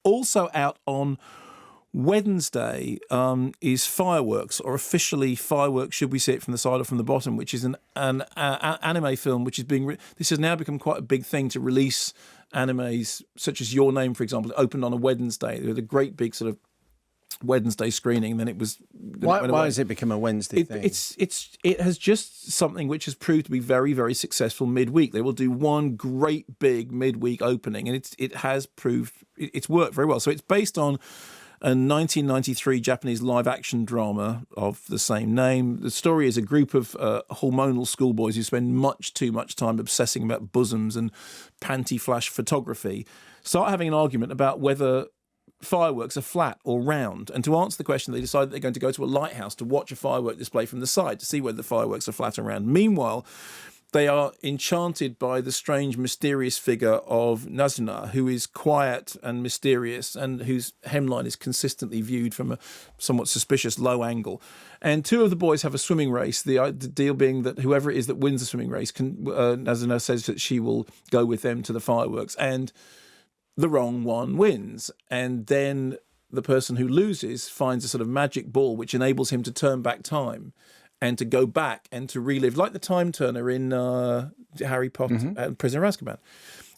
Also out on Wednesday is Fireworks, or officially Fireworks, should we see it from the side or from the bottom, which is an anime film which is this has now become quite a big thing to release animes such as Your Name, for example. It opened on a Wednesday. They had a great big sort of Wednesday screening, and then it was... Why has it become a Wednesday thing? It has just something which has proved to be very, very successful midweek. They will do one great big midweek opening, and it has proved... It's worked very well. So it's based on a 1993 Japanese live-action drama of the same name. The story is a group of hormonal schoolboys who spend much too much time obsessing about bosoms and panty-flash photography, start having an argument about whether fireworks are flat or round. And to answer the question, they decide they're going to go to a lighthouse to watch a firework display from the side to see whether the fireworks are flat or round. Meanwhile, they are enchanted by the strange, mysterious figure of Nazuna, who is quiet and mysterious and whose hemline is consistently viewed from a somewhat suspicious low angle. And two of the boys have a swimming race, the deal being that whoever it is that wins the swimming race, Nazuna says that she will go with them to the fireworks, and the wrong one wins. And then the person who loses finds a sort of magic ball which enables him to turn back time and to go back and to relive, like the time turner in Harry Potter and Prisoner of Azkaban.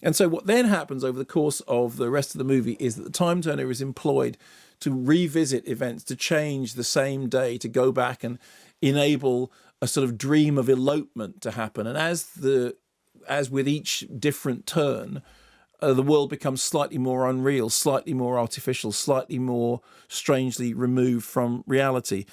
And so what then happens over the course of the rest of the movie is that the time turner is employed to revisit events, to change the same day, to go back and enable a sort of dream of elopement to happen. And as with each different turn, the world becomes slightly more unreal, slightly more artificial, slightly more strangely removed from reality.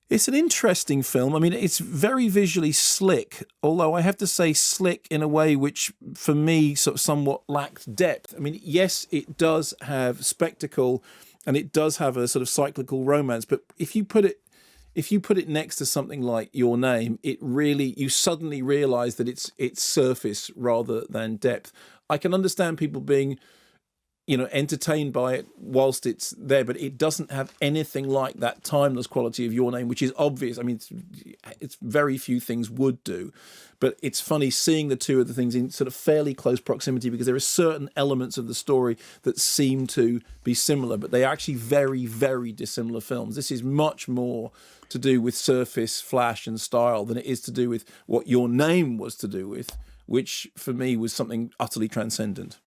It's an interesting film. I mean, it's very visually slick, although I have to say slick in a way which, for me, sort of somewhat lacked depth. I mean, yes, it does have spectacle and it does have a sort of cyclical romance, but if you put it next to something like Your Name, you suddenly realise that it's surface rather than depth. I can understand people being, entertained by it whilst it's there, but it doesn't have anything like that timeless quality of Your Name, which is obvious. I mean, it's very few things would do, but it's funny seeing the two of the things in sort of fairly close proximity, because there are certain elements of the story that seem to be similar, but they are actually very, very dissimilar films. This is much more to do with surface, flash and style than it is to do with what Your Name was to do with, which for me was something utterly transcendent.